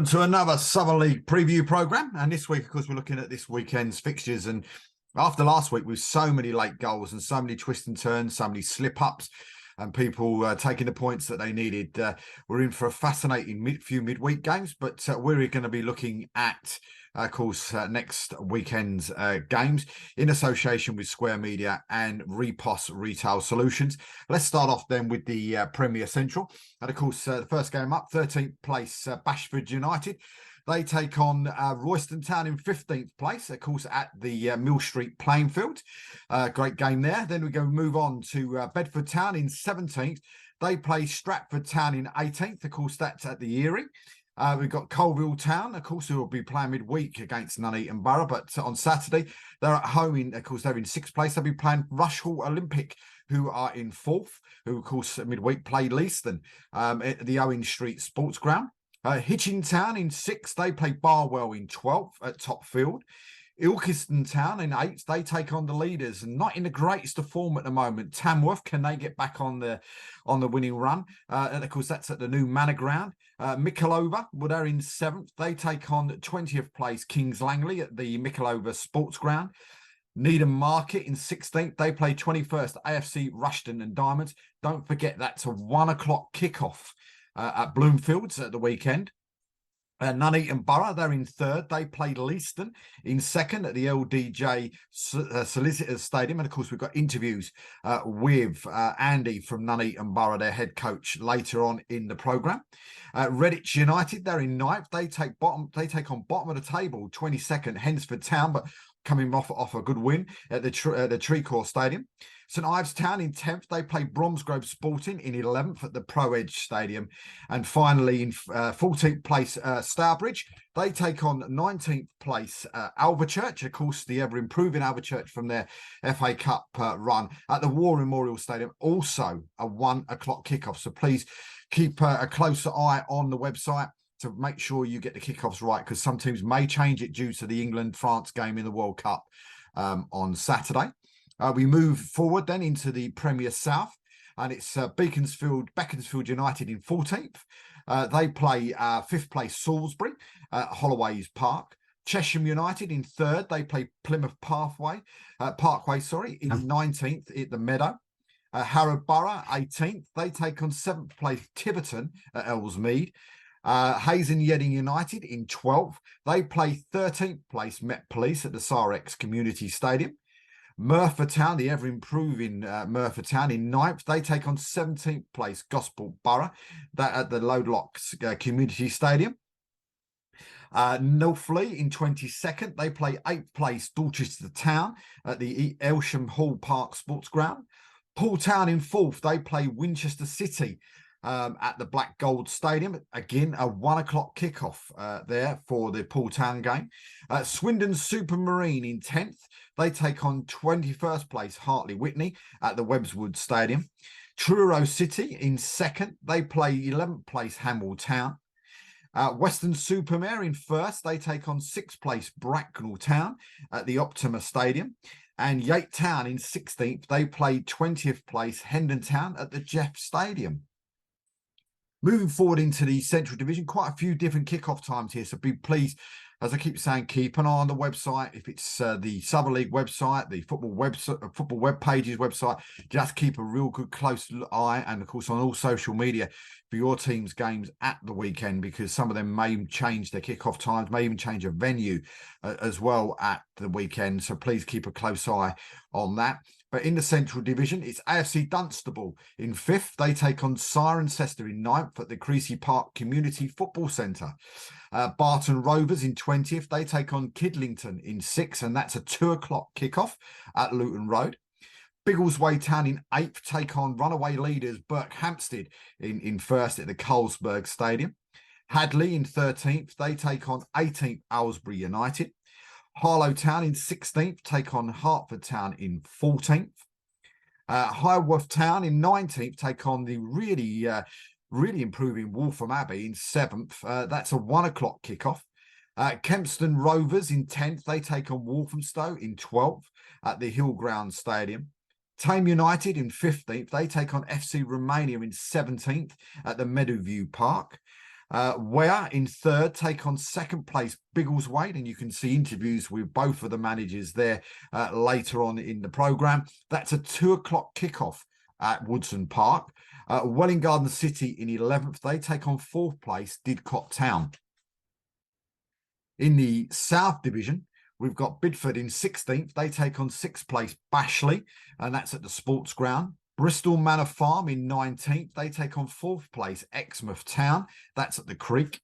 Welcome to another Southern League preview programme. And this week, of course, we're looking at this weekend's fixtures. And after last week, with so many late goals and so many twists and turns, so many slip-ups and people taking the points that they needed, we're in for a fascinating few midweek games. But we're going to be looking at, of course, next weekend's games in association with Square Media and Repos Retail Solutions. Let's start off then with the Premier Central. And of course, the first game up, 13th place, Bashford United. They take on Leiston Town in 15th place, of course, at the Mill Street playing field. Great game there. Then we're going to move on to Bedford Town in 17th. They play Stratford Town in 18th. Of course, that's at the Erie. We've got Colville Town, of course, who will be playing midweek against Nuneaton Borough. But on Saturday, they're at home. Of course, they're in 6th place. They'll be playing Rushhall Olympic, who are in 4th, who, of course, midweek play Leiston at the Owen Street Sports Ground. Hitchin Town in 6th. They play Barwell in 12th at Topfield. Ilkeston Town in 8th. They take on the leaders, and not in the greatest of form at the moment. Tamworth, can they get back on the winning run? And of course, that's at the new Manor Ground. Micklova, well, they're in 7th. They take on 20th place Kings Langley at the Micklova Sports Ground. Needham Market in 16th. They play 21st AFC Rushton and Diamonds. Don't forget, that's a 1 o'clock kickoff at Bloomfields at the weekend. Nuneaton Borough, they're in 3rd. They play Leiston in 2nd at the LDJ Solicitors Stadium. And of course, we've got interviews with Andy from Nuneaton Borough, their head coach, later on in the programme. Redditch United, they're in 9th. They take on bottom of the table, 22nd, Hensford Town, but coming off a good win at the Treacore Stadium. St Ives Town in 10th. They play Bromsgrove Sporting in 11th at the Pro Edge Stadium. And finally, in 14th place, Stourbridge. They take on 19th place, Alvechurch. Of course, the ever-improving Alvechurch from their FA Cup run at the War Memorial Stadium. Also a 1 o'clock kickoff. So please keep a closer eye on the website to make sure you get the kickoffs right, because some teams may change it due to the England-France game in the World Cup on Saturday. We move forward then into the Premier South, and it's Beaconsfield United in 14th. They play 5th place Salisbury at Holloway's Park. Chesham United in 3rd. They play Plymouth Parkway, in 19th at the Meadow. Harrow Borough 18th. They take on 7th place Tiverton at Ellesmead. Hazen Yedding United in 12th. They play 13th place Met Police at the Sarex Community Stadium. Merthyr Town, the ever-improving Merthyr Town in 9th. They take on 17th place Gosport Borough at the Lodelocks Community Stadium. Northfield in 22nd. They play 8th place Dorchester Town at the Elsham Hall Park Sports Ground. Poole Town in 4th. They play Winchester City at the Black Gold Stadium. Again, a 1 o'clock kickoff there for the Poole Town game. Swindon Supermarine in 10th. They take on 21st place Hartley Whitney at the Webbswood Stadium. Truro City in 2nd. They play 11th place Hamwell Town. Western Supermare in 1st. They take on 6th place Bracknell Town at the Optima Stadium. And Yate Town in 16th. They play 20th place Hendon Town at the Jeff Stadium. Moving forward into the Central Division, quite a few different kickoff times here. So be pleased, as I keep saying, keep an eye on the website. If it's the Southern League website, the football web pages website, just keep a real good close eye. And of course, on all social media for your team's games at the weekend, because some of them may change their kickoff times, may even change a venue as well at the weekend. So please keep a close eye on that. But in the Central Division, it's AFC Dunstable in 5th. They take on Cirencester in 9th at the Creasy Park Community Football Centre. Barton Rovers in 20th. They take on Kidlington in 6th, and that's a 2 o'clock kickoff at Luton Road. Biggleswade Town in 8th take on runaway leaders Berkhamsted in 1st at the Colesberg Stadium. Hadley in 13th. They take on 18th Aylesbury United. Harlow Town in 16th take on Hertford Town in 14th. Highworth Town in 19th take on the really improving Waltham Abbey in 7th. That's a 1 o'clock kickoff. Kempston Rovers in 10th. They take on Walthamstow in 12th at the Hillground Stadium. Tame United in 15th. They take on FC Romania in 17th at the Meadowview Park. Ware in third take on second place Biggleswade, and you can see interviews with both of the managers there later on in the programme. That's a 2:00 kickoff at Woodson Park. Welwyn Garden City in 11th, they take on fourth place Didcot Town. In the South Division, we've got Bidford in 16th, they take on sixth place Bashley, and that's at the Sports Ground. Bristol Manor Farm in 19th, they take on fourth place Exmouth Town, that's at the Creek.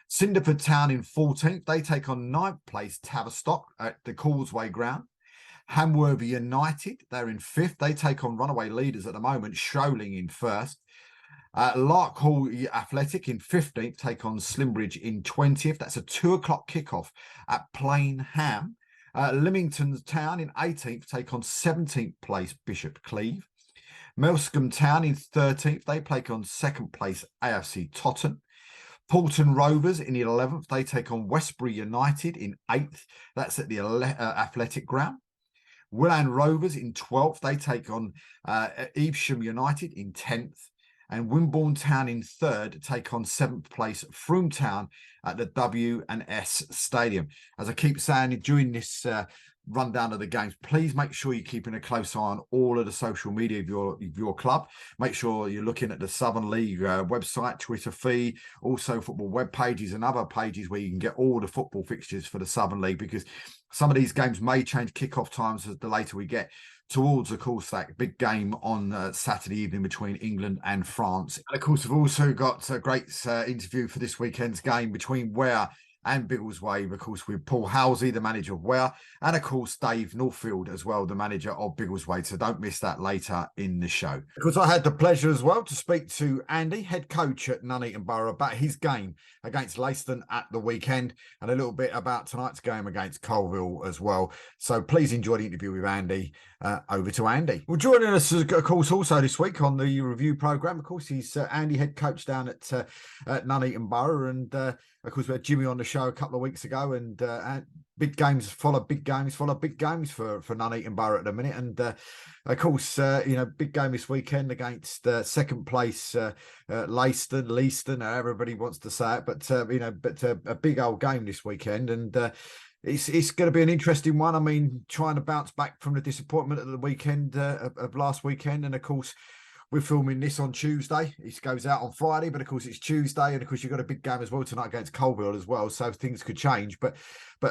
Cinderford Town in 14th, they take on ninth place Tavistock at the Causeway Ground. Hamworthy United, they're in 5th, they take on runaway leaders at the moment, Sholing in 1st. Larkhall Athletic in 15th, take on Slimbridge in 20th, that's a 2:00 kickoff at Plain Ham. Lymington Town in 18th, take on 17th place Bishop Cleeve. Melscombe Town in 13th, they take on second place AFC Totton. Paulton Rovers in 11th, they take on Westbury United in 8th, that's at the Athletic Ground. Willand Rovers in 12th, they take on Evesham United in 10th. And Wimborne Town in 3rd take on 7th place Frome Town at the W&S Stadium. As I keep saying during this rundown of the games, please make sure you're keeping a close eye on all of the social media of your club. Make sure you're looking at the Southern League website, Twitter feed, also football web pages and other pages where you can get all the football fixtures for the Southern League, because some of these games may change kickoff times as the later we get towards, of course, that big game on Saturday evening between England and France. And of course, we've also got a great interview for this weekend's game between Ware and Biggleswade, of course, with Paul Halsey, the manager of Ware, and of course, Dave Northfield as well, the manager of Biggleswade. So don't miss that later in the show. Of course, I had the pleasure as well to speak to Andy, head coach at Nuneaton Borough, about his game against Leiston at the weekend, and a little bit about tonight's game against Colville as well. So please enjoy the interview with Andy. Over to Andy. Well, joining us, of course, also this week on the review programme, of course, he's Andy, head coach down at Nuneaton Borough, and of course, we had Jimmy on the show a couple of weeks ago, and big games follow big games for Nuneaton Borough at the minute, and of course, big game this weekend against second place Leiston, everybody wants to say it, but a big old game this weekend, and it's going to be an interesting one. I mean, trying to bounce back from the disappointment of the weekend of last weekend. And of course, we're filming this on Tuesday. It goes out on Friday, but of course it's Tuesday. And of course, you've got a big game as well tonight against Colville as well. So things could change. But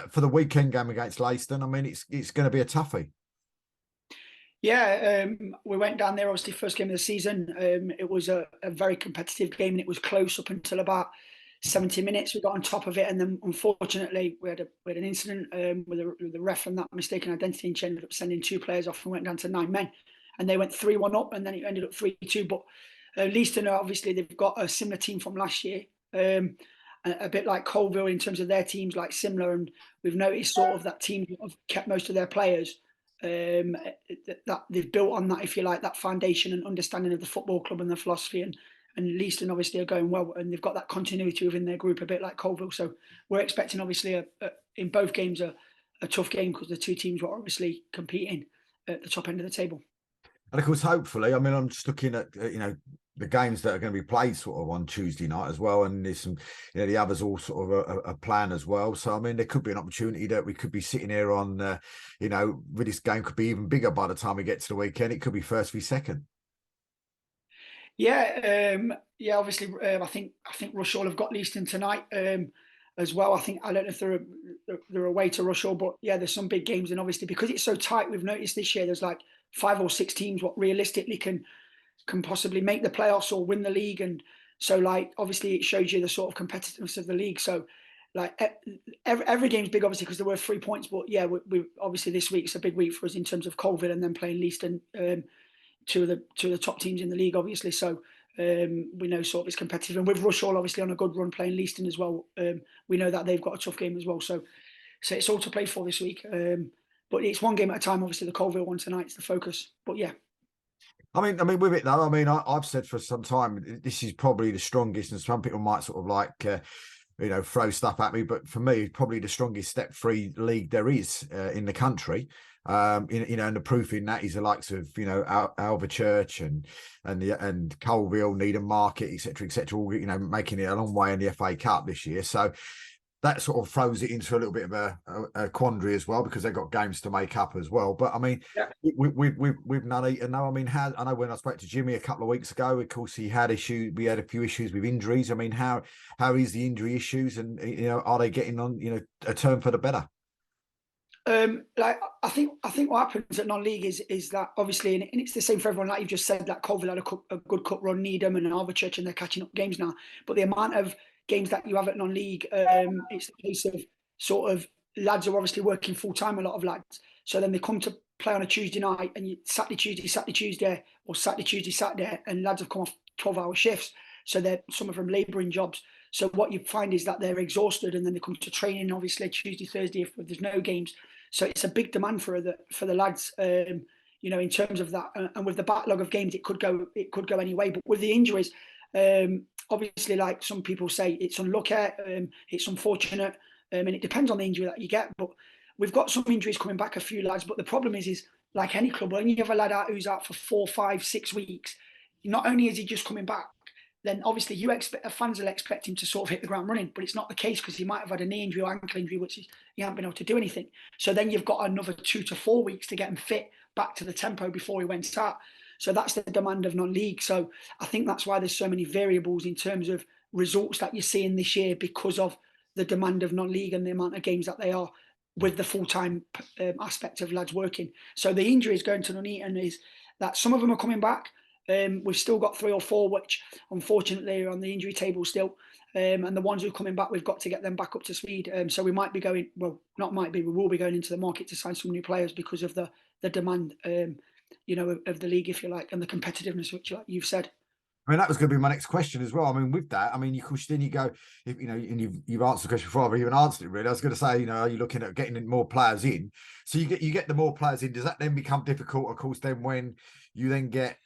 for the weekend game against Leiston, I mean, it's going to be a toughie. Yeah, we went down there, obviously, first game of the season. It was a very competitive game, and it was close up until about 70 minutes. We got on top of it, and then unfortunately we had an incident with the ref and that mistaken identity, and she ended up sending 2 players off and went down to 9 men, and they went 3-1 up, and then it ended up 3-2. But Leiston, obviously, they've got a similar team from last year, a bit like Colville in terms of their teams, like similar, and we've noticed sort of that team have kept most of their players. That they've built on that, if you like, that foundation and understanding of the football club and the philosophy, and Leiston obviously are going well, and they've got that continuity within their group, a bit like Colville. So we're expecting, obviously, in both games a tough game, because the two teams were obviously competing at the top end of the table. And of course, hopefully, I mean, I'm just looking at the games that are going to be played sort of on Tuesday night as well, and there's some the others all sort of a plan as well. So I mean, there could be an opportunity that we could be sitting here on with this game could be even bigger by the time we get to the weekend. It could be first v second. Yeah, obviously, I think Rushall have got Leiston tonight as well. I don't know if they're away to Rushall, but yeah, there's some big games, and obviously because it's so tight, we've noticed this year there's like 5 or 6 teams what realistically can possibly make the playoffs or win the league, and so like obviously it shows you the sort of competitiveness of the league. So like every game's big, obviously, because there were 3 points, but yeah, we obviously this week's a big week for us in terms of Colville and then playing Leiston. Two of the top teams in the league, obviously. So we know sort of it's competitive, and with Rushall obviously on a good run playing Leiston as well, we know that they've got a tough game as well. So it's all to play for this week. But it's one game at a time. Obviously, the Colville one tonight's the focus. But yeah. I mean, with it though, I mean, I've said for some time this is probably the strongest, and some people might sort of like throw stuff at me, but for me, probably the strongest step-free league there is in the country. And the proof in that is the likes of Alvechurch and Colville, Needham Market, etc., all making it a long way in the FA Cup this year. So that sort of throws it into a little bit of a quandary as well, because they've got games to make up as well. But I mean, with Nuneaton, no, I mean, I know when I spoke to Jimmy a couple of weeks ago, of course he had issues. We had a few issues with injuries. I mean, how is the injury issues, and are they getting on a turn for the better? I think what happens at non-league is that obviously, and it's the same for everyone. Like you've just said, that Colville had a good cup run, Needham and Alvechurch, and they're catching up games now. But the amount of games that you have at non-league, it's the case of sort of lads are obviously working full time. A lot of lads, so then they come to play on a Tuesday night, and Saturday, Tuesday, or Saturday, Tuesday, Saturday, and lads have come off 12-hour shifts. So they're some of them labouring jobs. So what you find is that they're exhausted, and then they come to training obviously Tuesday, Thursday if there's no games. So it's a big demand for the lads, in terms of that. And with the backlog of games, it could go any way. But with the injuries, obviously, like some people say, it's unlucky, it's unfortunate, and it depends on the injury that you get. But we've got some injuries coming back, a few lads. But the problem is like any club, when you have a lad out who's out for 4, 5, 6 weeks, not only is he just coming back, then obviously fans will expect him to sort of hit the ground running, but it's not the case, because he might have had a knee injury or ankle injury, which is he hasn't been able to do anything. So then you've got another 2 to 4 weeks to get him fit back to the tempo before he went out. So that's the demand of non-league. So I think that's why there's so many variables in terms of results that you're seeing this year, because of the demand of non-league and the amount of games that they are, with the full-time aspect of lads working. So the injuries going to Nuneaton is that some of them are coming back. We've still got 3 or 4 which unfortunately are on the injury table still, and the ones who are coming back, we've got to get them back up to speed. So we might be going, well, not might be, we will be going into the market to sign some new players because of the demand, of the league, if you like, and the competitiveness, which, like you've said. I mean, that was going to be my next question as well. I mean, with that, I mean, then you go, and you've answered the question before I've even answered it. Really, I was going to say, are you looking at getting more players in? So you get the more players in. Does that then become difficult? Of course, then when you then get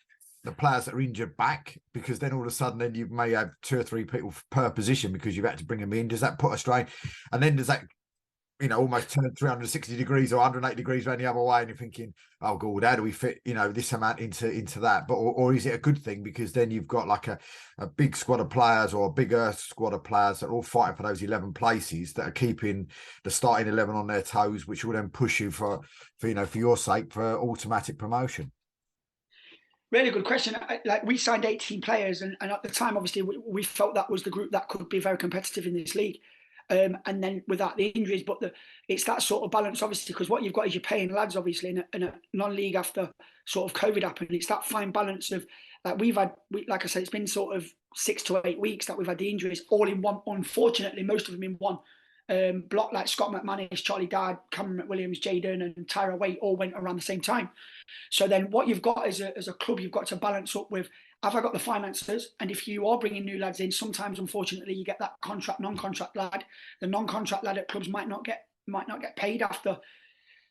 the players that are injured back, because then all of a sudden then you may have 2 or 3 people per position because you've had to bring them in. Does that put a strain? And then does that almost turn 360 degrees or 180 degrees around the other way, and you're thinking, oh God, how do we fit this amount into that? But or is it a good thing, because then you've got like a big squad of players, or a bigger squad of players that are all fighting for those 11 places, that are keeping the starting 11 on their toes, which will then push you for your sake for automatic promotion? Really good question. Like, we signed 18 players, and at the time, obviously, we felt that was the group that could be very competitive in this league. And then without the injuries, but it's that sort of balance, obviously, because what you've got is you're paying lads, obviously, in a non-league after sort of COVID happened. It's that fine balance of, like, like I said, it's been sort of 6 to 8 weeks that we've had the injuries all in one. Unfortunately, most of them in one block. Like Scott McManus, Charlie Dard, Cameron McWilliams, Jaden, and Tyra Waite all went around the same time. So then what you've got as a club, you've got to balance up with, have I got the finances? And if you are bringing new lads in, sometimes, unfortunately, you get that non-contract lad. The non-contract lad at clubs might not get paid after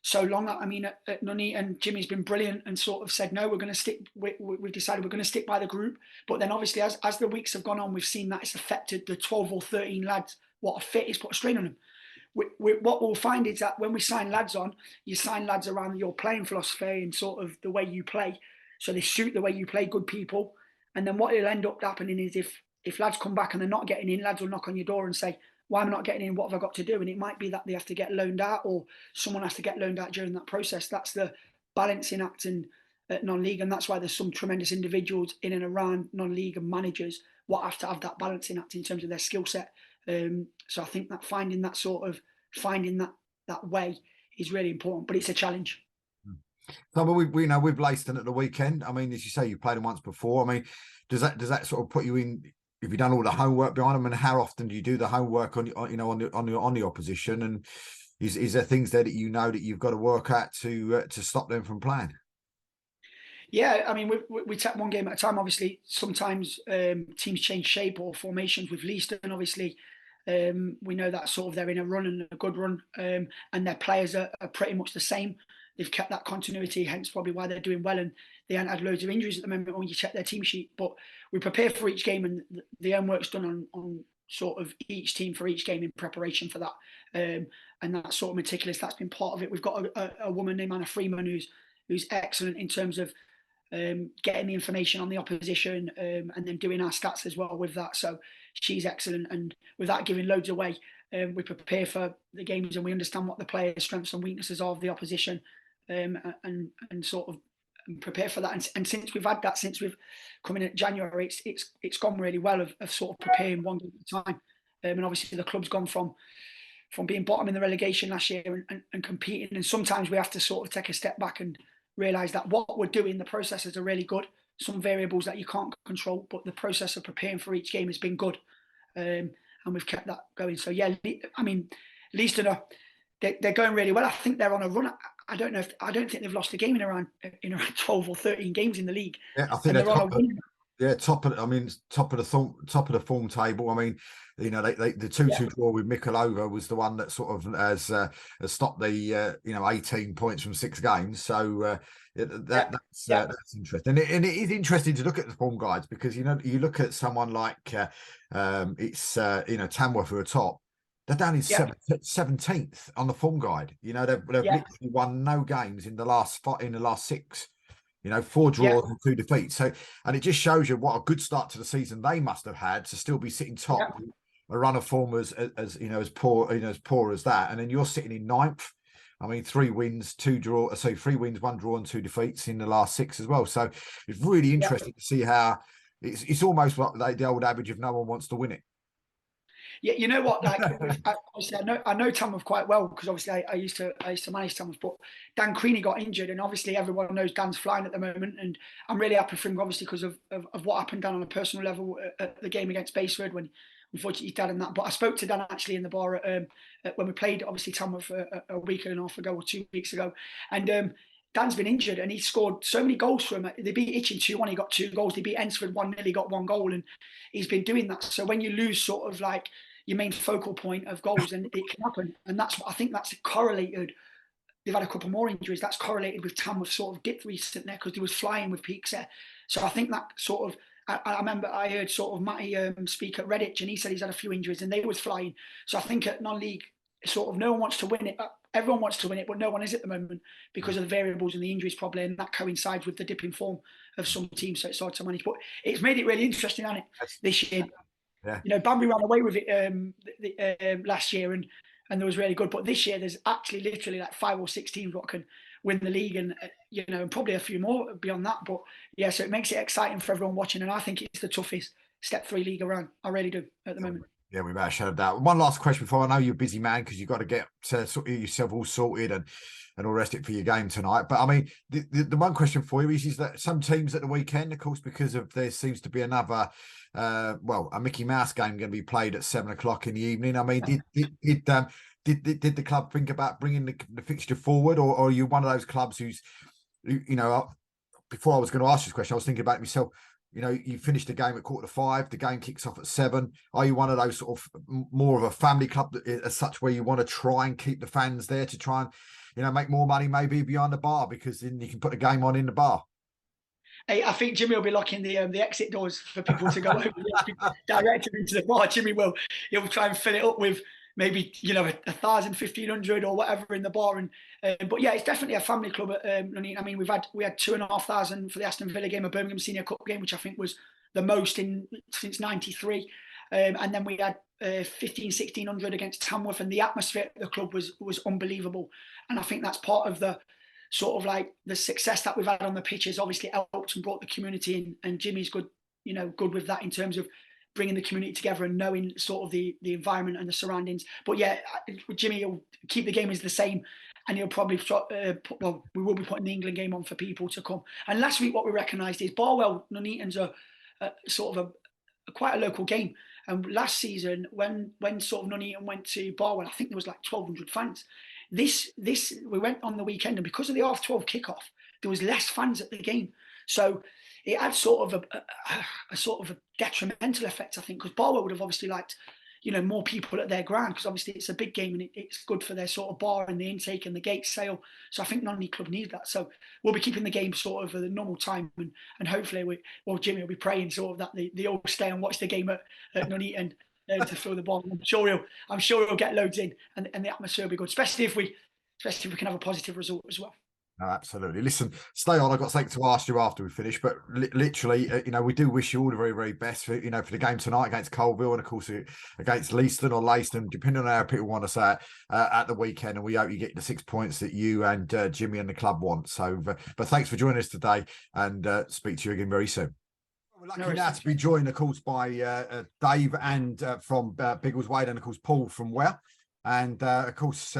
so long. I mean, at Nuneaton, Jimmy's been brilliant and sort of said, no, we're going to stick. We've decided we're going to stick by the group. But then obviously, as the weeks have gone on, we've seen that it's affected the 12 or 13 lads. What a fit, it's put a strain on them. What we'll find is that when we sign lads on, you sign lads around your playing philosophy and sort of the way you play. So they suit the way you play, good people. And then what will end up happening is if lads come back and they're not getting in, lads will knock on your door and say, why am I not getting in? What have I got to do? And it might be that they have to get loaned out, or someone has to get loaned out during that process. That's the balancing act at non-league. And that's why there's some tremendous individuals in and around non-league and managers what have to have that balancing act in terms of their skill set. So I think that finding that way is really important, but it's a challenge. So we know with Leiston at the weekend. I mean, as you say, you played them once before. I mean, does that sort of put you in? Have you done all the homework behind them, and how often do you do the homework on the opposition? And is there things there that that you've got to work at to stop them from playing? Yeah, I mean, we take one game at a time. Obviously, sometimes teams change shape or formations. With Leiston, obviously, we know that sort of they're in a run and a good run, and their players are pretty much the same. They've kept that continuity, hence probably why they're doing well, and they haven't had loads of injuries at the moment when you check their team sheet. But we prepare for each game, and the homework's done sort of each team for each game in preparation for that. And that's sort of meticulous. That's been part of it. We've got a woman named Anna Freeman who's excellent in terms of getting the information on the opposition and then doing our stats as well with that. So she's excellent, and without giving loads away, we prepare for the games and we understand what the players' strengths and weaknesses are of the opposition, and sort of prepare for that. And since we've had that, since we've come in at January, it's gone really well of sort of preparing one game at a time. And obviously the club's gone from being bottom in the relegation last year and competing. And sometimes we have to sort of take a step back and realise that what we're doing, the processes are really good. Some variables that you can't control, but the process of preparing for each game has been good. And we've kept that going. So yeah, I mean, Leiston they're going really well. I think they're on a run. I don't think they've lost a game in around 12 or 13 games in the league. Yeah, I think they're on a run. Yeah, top of the form table. I mean, the 2-2 draw with Mikulova was the one that sort of has stopped the 18 points from 6 games. So that's interesting, and it is interesting to look at the form guides, because you look at someone like Tamworth, who are top. They're down in 17th on the form guide. They've literally won no games in the last 6. 4 draws and 2 defeats. So, and it just shows you what a good start to the season they must have had to still be sitting top. A run of form as poor as that, and then you're sitting in 9th. I mean, 3 wins, 1 draw, and 2 defeats in the last 6 as well. So it's really interesting to see how it's almost like the old adage of no one wants to win it. Yeah, you know what? Like, obviously, I know Tamworth quite well, because obviously I used to manage Tamworth. But Dan Creaney got injured, and obviously everyone knows Dan's flying at the moment, and I'm really happy for him, obviously, because of what happened down on a personal level at the game against Baseford when unfortunately his dad and that. But I spoke to Dan actually in the bar when we played, obviously, Tamworth a week and a half ago or 2 weeks ago, and Dan's been injured, and he scored so many goals for him. They beat Itching 2-1, he got 2 goals. They beat Ensford 1-0, he got 1 goal, and he's been doing that. So when you lose sort of like your main focal point of goals, and it can happen, and I think that's correlated. They've had a couple more injuries. That's correlated with Tamworth sort of dipped recently because he was flying with peaks there. So I think that sort of, I remember I heard sort of Matty speak at Redditch, and he said he's had a few injuries and they was flying. So I think at non-league, sort of no one wants to win it. Everyone wants to win it, but no one is at the moment because of the variables and the injuries probably, and that coincides with the dip in form of some teams, so it's hard to manage. But it's made it really interesting, hasn't it, this year? Yeah. Banbury ran away with it last year, and there was really good. But this year, there's actually literally like 5 or 6 teams that can win the league, and and probably a few more beyond that. But yeah, so it makes it exciting for everyone watching, and I think it's the toughest Step 3 league around. I really do at the moment. Yeah, we better shut that. One last question before I know you're a busy man, because you've got to get yourself all sorted and all the rest of it for your game tonight. But I mean, the one question for you is that some teams at the weekend, of course, because of there seems to be another, a Mickey Mouse game going to be played at 7 o'clock in the evening. I mean, did the club think about bringing the fixture forward, or are you one of those clubs who's, before I was going to ask this question, I was thinking about it myself. You finish the game at 4:45, the game kicks off at 7. Are you one of those sort of more of a family club as such, where you want to try and keep the fans there to try and, make more money maybe behind the bar, because then you can put the game on in the bar? Hey, I think Jimmy will be locking the exit doors for people to go over directly into the bar. Jimmy will. He'll try and fill it up with maybe 1,000, 1,500 or whatever in the bar. And but yeah, it's definitely a family club at Nuneaton. I mean, we had 2,500 for the Aston Villa game, a Birmingham Senior Cup game, which I think was the most since '93. And then we had 1,500, 1,600 against Tamworth, and the atmosphere at the club was unbelievable. And I think that's part of the sort of like the success that we've had on the pitch has obviously helped and brought the community in. And Jimmy's good with that in terms of bringing the community together and knowing sort of the environment and the surroundings. But yeah, Jimmy will keep the game as the same, and he'll probably we will be putting the England game on for people to come. And last week, what we recognised is Barwell Nuneaton's a sort of quite a local game. And last season, when sort of Nuneaton went to Barwell, I think there was like 1,200 fans. This we went on the weekend, and because of the 12:30 kickoff, there was less fans at the game. So it had sort of a detrimental effect, I think, because Barwell would have obviously liked, more people at their ground, because obviously it's a big game and it's good for their sort of bar and the intake and the gate sale. So I think non-league club need that. So we'll be keeping the game sort of at the normal time, and hopefully Jimmy will be praying sort of that they all stay and watch the game at Nuneaton to fill the ball. I'm sure he'll get loads in, and the atmosphere will be good, especially if we can have a positive result as well. No, absolutely. Listen, stay on. I've got something to ask you after we finish, but literally, we do wish you all the very, very best for, for the game tonight against Colville and, of course, against Leiston or Leiston, depending on how people want to say it, at the weekend. And we hope you get the 6 points that you and Jimmy and the club want. So, but thanks for joining us today, and speak to you again very soon. We're lucky now to be joined, of course, by Dave and from Biggleswade, and, of course, Paul from Ware. And, of course,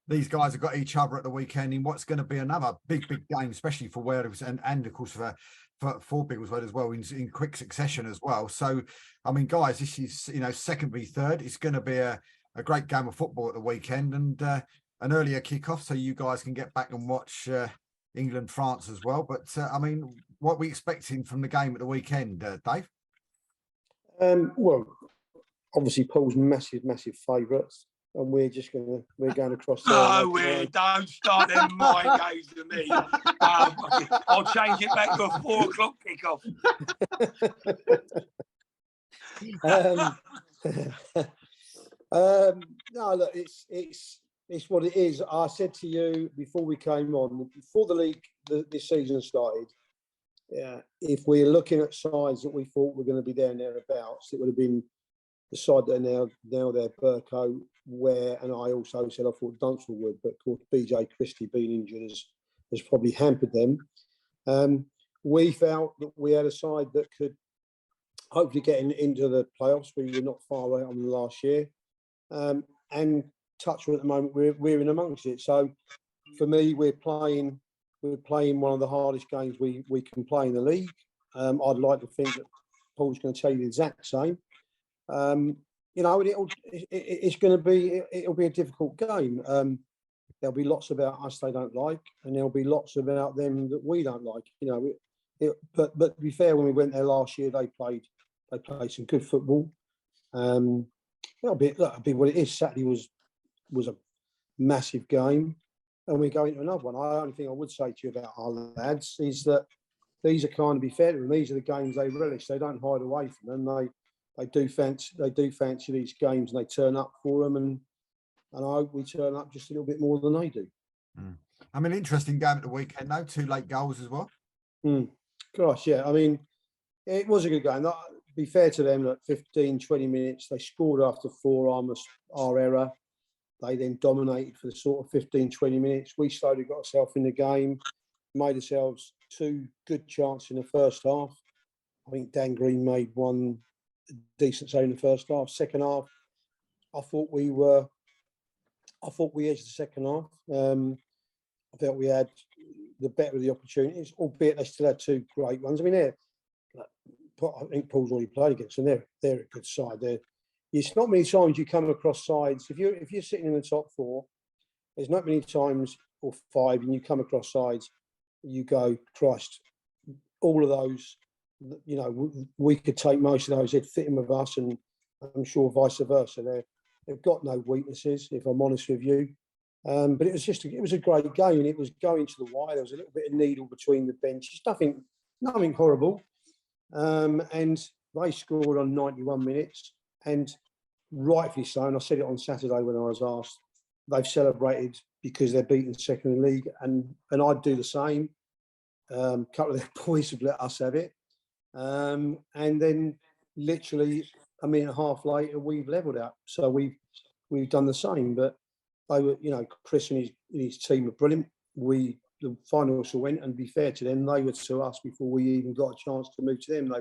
these guys have got each other at the weekend in what's going to be another big game, especially for Ware and of course for Biggleswade as well, in quick succession as well. So, I mean, guys, this is second v third. It's going to be a great game of football at the weekend, and an earlier kickoff, so you guys can get back and watch England France as well. But I mean, what are we expecting from the game at the weekend, Dave? Well, obviously Paul's massive favourites. And we're going across. No, we don't start them mind games to me. I'll change it back to a 4 o'clock kickoff. No, look, it's what it is. I said to you before we came on, before the league this season started, if we're looking at sides that we thought were going to be there and thereabouts, it would have been the side that are now there, Burko, Ware, and I also said I thought Dunstable would, but of course BJ Christie being injured has probably hampered them. We felt that we had a side that could hopefully get into the playoffs. We were not far away on the last year, and touch at the moment we're in amongst it. So for me, we're playing one of the hardest games we can play in the league. I'd like to think that Paul's going to tell you the exact same. It'll be a difficult game. There'll be lots about us they don't like, and there'll be lots about them that we don't like. But to be fair, when we went there last year, they played some good football. It'll be what it is. Saturday was a massive game, and we go into another one. The only thing I would say to you about our lads is that these are kind of, be fair to them, these are the games they relish. They don't hide away from them. They do fancy these games, and they turn up for them, and I hope we turn up just a little bit more than they do. I mean, interesting game at the weekend, though. 2 late goals as well. Gosh, yeah. I mean, it was a good game. To be fair to them, 15, 20 minutes, they scored after 4, our error. They then dominated for the sort of 15, 20 minutes. We slowly got ourselves in the game, made ourselves 2 good chances in the first half. I think Dan Green made one decent save in the first half. Second half, I thought we edged the second half. I felt we had the better of the opportunities, albeit they still had 2 great ones. I mean, I think Paul's already played against them. They're a good side. It's not many times you come across sides. If you're sitting in the top 4, there's not many times, or 5, and you come across sides, you go, Christ, all of those. We could take most of those. They'd fit in with us, and I'm sure vice versa. They've got no weaknesses, if I'm honest with you. But it was a great game, and it was going to the wire. There was a little bit of needle between the benches, nothing horrible. And they scored on 91 minutes, and rightfully so. And I said it on Saturday when I was asked. They've celebrated because they're beaten second in the league, and I'd do the same. A couple of their boys have let us have it. And then literally a minute and a half later, we've levelled out. So we've done the same. But they were, Chris and his team were brilliant. The final whistle went, and to be fair to them, they were to us before we even got a chance to move to them.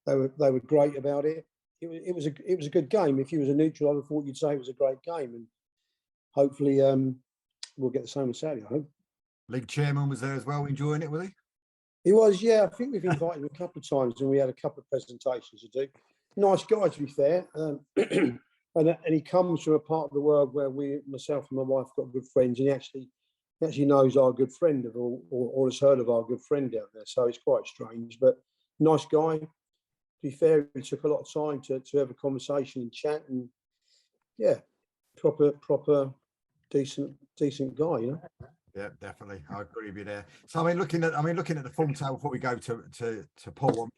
They were great about it. It was a good game. If you was a neutral, I would have thought you'd say it was a great game, and hopefully we'll get the same on Saturday, I hope. League chairman was there as well, enjoying it, was he? He was, yeah. I think we've invited him a couple of times, and we had a couple of presentations to do. Nice guy, to be fair. And he comes from a part of the world where myself and my wife, got good friends, and he actually knows our good friend or has heard of our good friend down there. So it's quite strange, but nice guy. To be fair, he took a lot of time to have a conversation and chat, and yeah, proper decent guy, Yeah, definitely. I agree with you there. So I mean, looking at the form table before we go to Paul,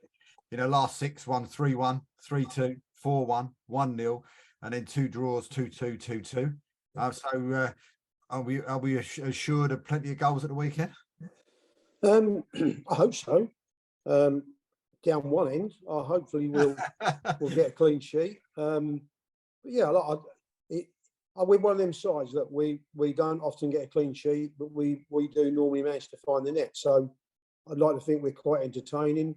last 6 won 3-1, 3-2, 4-1, 1-0, and then 2 draws, 2-2, 2-2. So are we assured of plenty of goals at the weekend? I hope so. Down one end, hopefully we'll get a clean sheet. But yeah, we're one of them sides that we don't often get a clean sheet, but we do normally manage to find the net. So I'd like to think we're quite entertaining.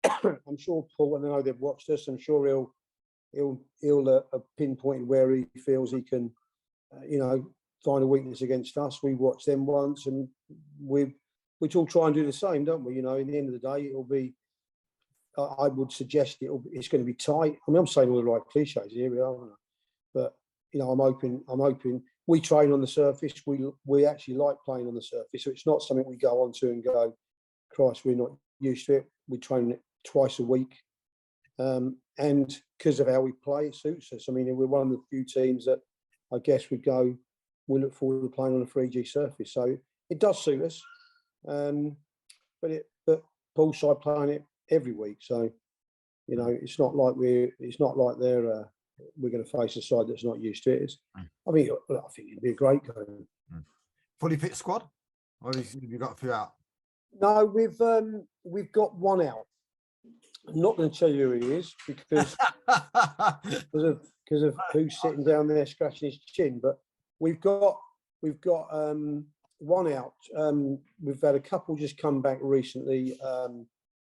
I'm sure Paul, and I know they've watched us, I'm sure he'll pinpoint where he feels he can, find a weakness against us. We watched them once, and we all try and do the same, don't we? In the end of the day, it'll be. I would suggest it's going to be tight. I mean, I'm saying all the right cliches here, aren't I? But I'm hoping we train on the surface. We actually like playing on the surface, so it's not something we go onto and go, Christ, we're not used to it. We train it twice a week, and because of how we play, it suits us. I mean, we're one of the few teams that I guess we look forward to playing on a 3G surface, so it does suit us. But Paul's side playing it every week, so it's not like we're going to face a side that's not used to it. I think it'll be a great game. Fully fit squad, or have you got a few out? No, we've got one out. I'm not going to tell you who he is because of who's sitting down there scratching his chin. But we've got one out. We've had a couple just come back recently.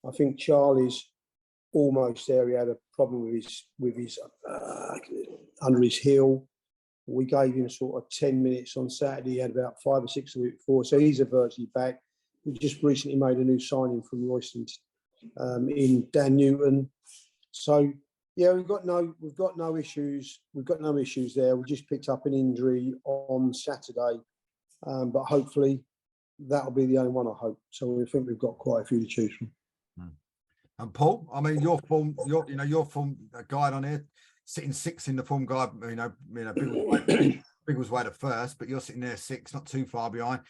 I think Charlie's almost there. He had a problem with his under his heel. We gave him sort of 10 minutes on Saturday. He had about 5 or 6 a week before, so he's virtually back. We just recently made a new signing from Leiston in Dan Newton. So yeah, we've got no issues. We've got no issues there. We just picked up an injury on Saturday, but hopefully that'll be the only one. I hope. So we think we've got quite a few to choose from. And Paul, I mean, your form guide on here, sitting 6th in the form guide. Biggleswade at first, but you're sitting there 6th, not too far behind.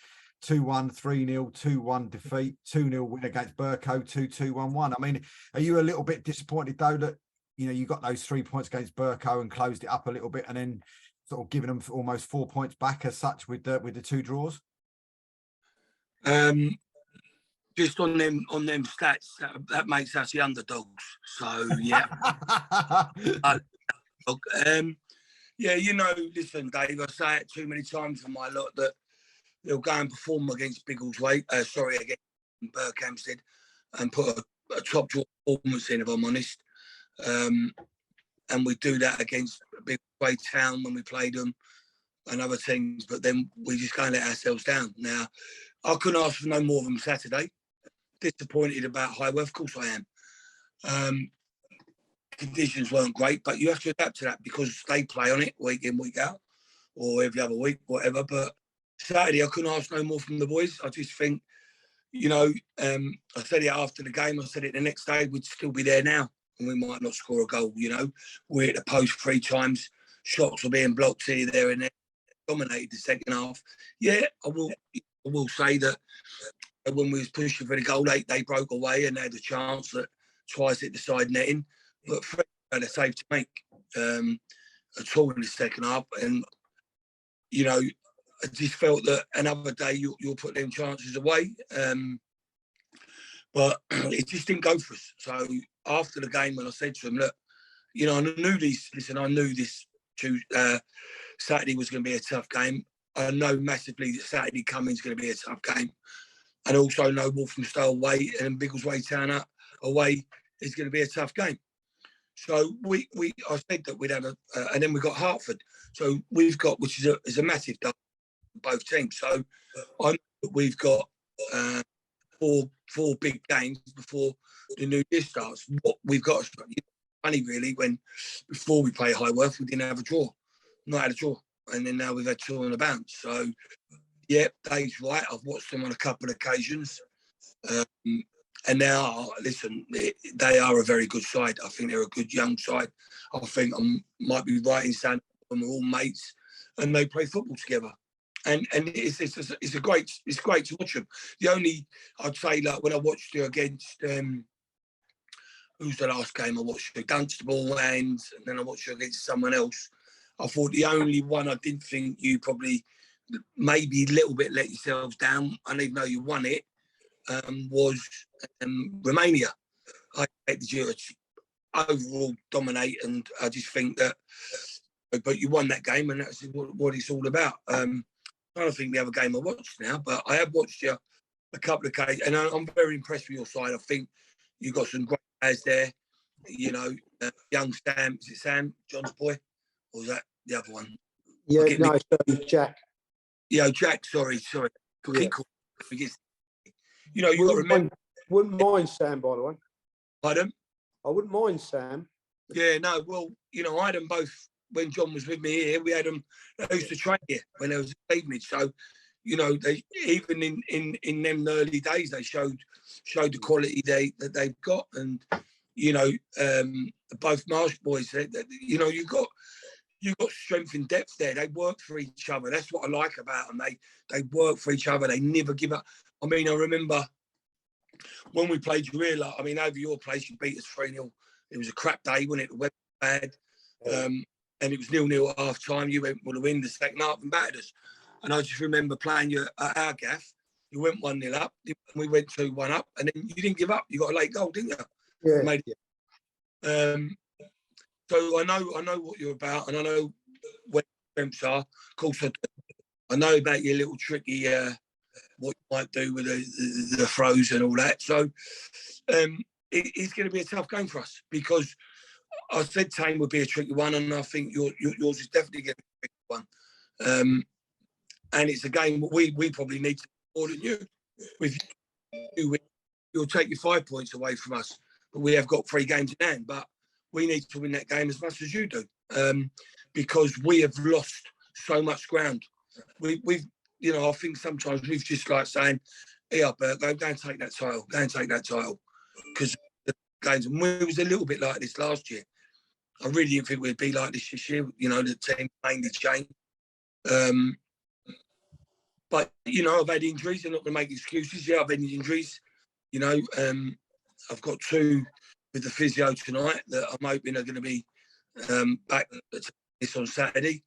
2-1, 3-0, 2-1 defeat, 2-0 win against Burco, 2-2, 1-1. I mean, are you a little bit disappointed though that you got those 3 points against Burco and closed it up a little bit, and then sort of giving them almost 4 points back as such with the 2 draws? Just on them stats, that makes us the underdogs. So yeah. Listen, Dave, I say it too many times on my lot that they'll go and perform against Biggleswade, against Berkhamsted, and put a top draw performance in, if I'm honest. And we do that against Biggleswade Town when we played them and other teams, but then we just go and let ourselves down. Now, I couldn't ask for no more than Saturday. Disappointed about Highworth, of course I am. Conditions weren't great, but you have to adapt to that because they play on it week in, week out, or every other week, whatever. But Saturday, I couldn't ask no more from the boys. I just think, I said it after the game, I said it the next day, we'd still be there now, and we might not score a goal, We're at the post 3 times, shots were being blocked here, there, and there, dominated the second half. Yeah, I will say that when we was pushing for the goal, they broke away and they had a chance that twice hit the side netting, but Fred had a save to make at all in the second half, and I just felt that another day you'll put them chances away, but it just didn't go for us. So after the game, when I said to him, look, I knew this. Listen, I knew this Saturday was going to be a tough game. I know massively that Saturday coming is going to be a tough game. And also know Walthamstow away and Biggleswade Town away is going to be a tough game. So I said that we'd have and then we got Hertford. So we've got, which is a massive double for both teams. So I know that we've got 4 big games before the new year starts. What we've got, funny really, when before we play Highworth, we didn't have a draw, not had a draw, and then now we've had 2 on the bounce. So. Yeah, Dave's right. I've watched them on a couple of occasions. And now, listen, they are a very good side. I think they're a good young side. I think I might be right in saying we're all mates and they play football together. And it's great to watch them. The only, I'd say, like when I watched you against, who's the last game I watched? Dunstable, and then I watched you against someone else. I thought the only one I did think you probably maybe a little bit let yourselves down, and even though you won it, was Romania. I expected you to overall dominate, and I just think that, but you won that game, and that's what it's all about. I'm trying to think the other game I watched now, but I have watched you a couple of cases, and I'm very impressed with your side. I think you've got some great guys there. You know, young Sam, is it Sam, John's boy? Or was that the other one? Yeah, no, it's Jack. Yeah, Jack, sorry. Yeah. You know, you got to remember. Wouldn't mind Sam, by the way. Pardon? I wouldn't mind Sam. Yeah, no, well, you know, I had them both when John was with me here. We had them, they used to train here when there was a evening. So, you know, they even in them early days, they showed the quality that they've got. And, you know, both Marsh boys, you know, you've got strength and depth there. They work for each other. That's what I like about them. They work for each other. They never give up. I mean, I remember when we played Guerrilla, I mean, over your place, you beat us 3-0. It was a crap day, wasn't it? The weather was bad. And it was 0-0 at half time. You went for the win the second half and battered us. And I just remember playing you at our gaff. You went 1-0 up. We went 2-1 up. And then you didn't give up. You got a late goal, didn't you? Yeah. So I know what you're about, and I know where your strengths are. Of course, I know about your little tricky, what you might do with the throws and all that. So it's going to be a tough game for us, because I said Tame would be a tricky one, and I think yours is definitely going to be a tricky one. And it's a game that we probably need to more than you. With you, you'll take your 5 points away from us, but we have got 3 games in hand. But we need to win that game as much as you do, because we have lost so much ground. We've, you know, I think sometimes we've just like saying, "Hey, Bert, go and take that title, because the games." And we was a little bit like this last year. I really didn't think we'd be like this year. You know, the team mainly changed. But you know, I've had injuries. I'm not going to make excuses. Yeah, I've had injuries. You know, I've got 2 with the physio tonight that I'm hoping are going to be back this on Saturday.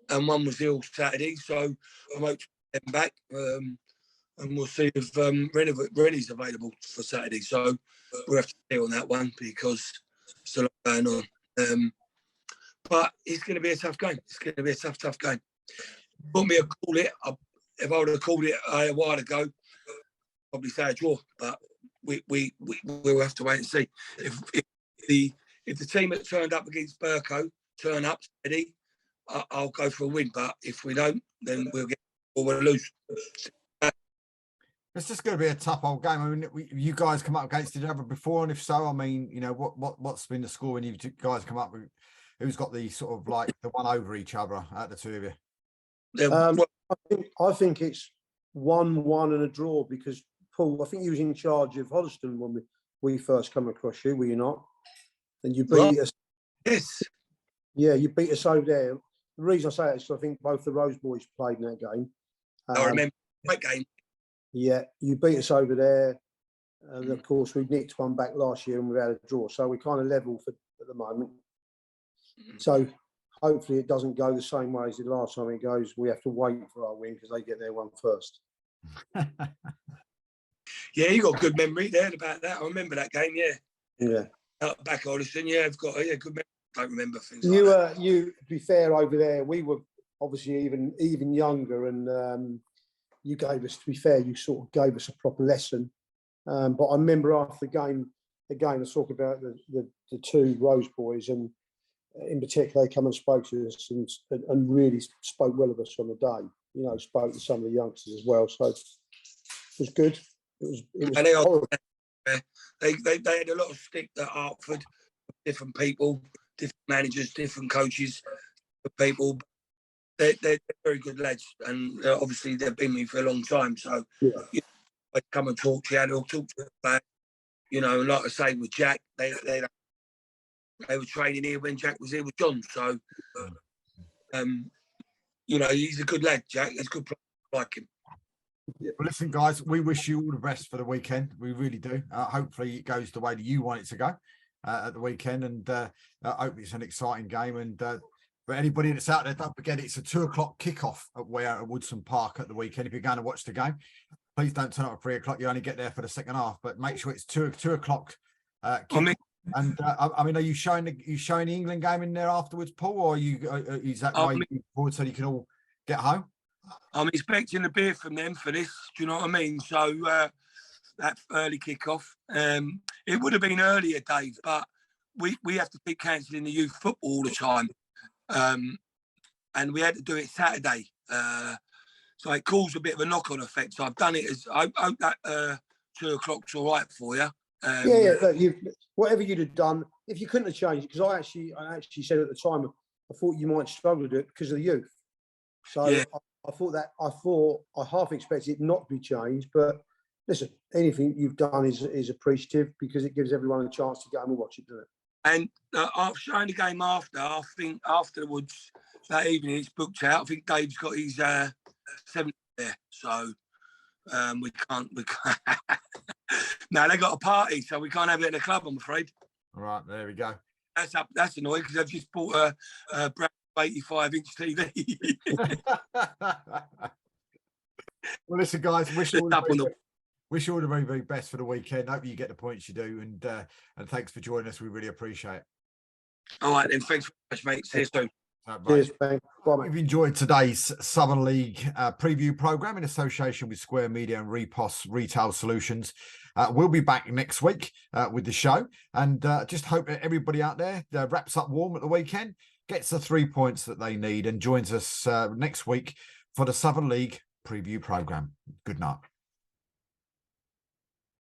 And one was ill Saturday, so I'm hoping to get them back. And we'll see if Rennie's available for Saturday. So we'll have to see on that one, because it's a lot going on. But it's going to be a tough game. It's going to be a tough game. Put me a call it. If I would have called it a while ago, I'd probably say a draw. But we'll have to wait and see. If the team that turned up against Burko turn up steady, I'll go for a win. But if we don't, then we'll lose. It's just going to be a tough old game. I mean, you guys come up against each other before, and if so, I mean, you know, what's been the score when you guys come up with? Who's got the sort of like the one over each other out of the 2 of you? I think it's 1-1 and a draw, because Paul, I think you was in charge of Hoddesdon when we first come across you, were you not? And you beat us. Yes. Yeah, you beat us over there. The reason I say that is I think both the Rose boys played in that game. I remember that game. Yeah, you beat us over there. And of course, we nicked one back last year and we had a draw. So we're kind of level at the moment. So hopefully it doesn't go the same way as the last time it goes. We have to wait for our win because they get their one first. Yeah, you got good memory there about that. I remember that game, yeah. Yeah. Back Hoddesdon, yeah, I've got good memory. I don't remember things you, like that. You, to be fair, over there, we were obviously even younger, and you gave us, to be fair, you sort of gave us a proper lesson. But I remember after the game, again, I talk about the 2 Rose boys, and in particular, they come and spoke to us and really spoke well of us on the day. You know, spoke to some of the youngsters as well. So it was good. It was horrible. They had a lot of stick at Hartford, different people, different managers, different coaches, people. They're very good lads, and obviously they've been with me for a long time. So yeah. You know, I come and talk to you, they'll talk to you. You know, like I say with Jack, they were training here when Jack was here with John. So, you know, he's a good lad, Jack. He's a good player. I like him. Well, listen, guys, we wish you all the best for the weekend. We really do. Hopefully, it goes the way that you want it to go at the weekend, and hope it's an exciting game. And for anybody that's out there, don't forget it's a 2:00 kickoff at Ware at Woodson Park at the weekend. If you're going to watch the game, please don't turn up at 3:00. You only get there for the second half, but make sure it's 2:00. And I mean, are you showing the England game in there afterwards, Paul, or is that why you forward so you can all get home? I'm expecting a beer from them for this. Do you know what I mean? So that early kickoff. It would have been earlier, Dave, but we have to keep cancelling the youth football all the time, and we had to do it Saturday. So it caused a bit of a knock-on effect. So I've done it as I hope that 2:00's all right for you. Look, whatever you'd have done, if you couldn't have changed, because I actually said at the time, I thought you might struggle to do it because of the youth. So yeah. I half expected it not to be changed, but listen, anything you've done is appreciative because it gives everyone a chance to go and watch it, doesn't it? And after showing the game after, I think afterwards that evening it's booked out. I think Dave's got his 70 there, so we can't. No, they got a party, so we can't have it at the club, I'm afraid. All right, there we go. That's annoying because I've just bought a brand 85-inch TV. Well, listen, guys, wish you all the very, very best for the weekend. Hope you get the points you do, and thanks for joining us. We really appreciate it. All right, then. Thanks very much, mate. See you soon. Cheers, bye, mate. We've enjoyed today's Southern League preview programme in association with Square Media and Repos Retail Solutions. We'll be back next week with the show, and just hope that everybody out there wraps up warm at the weekend, gets the 3 points that they need, and joins us next week for the Southern League preview programme. Good night.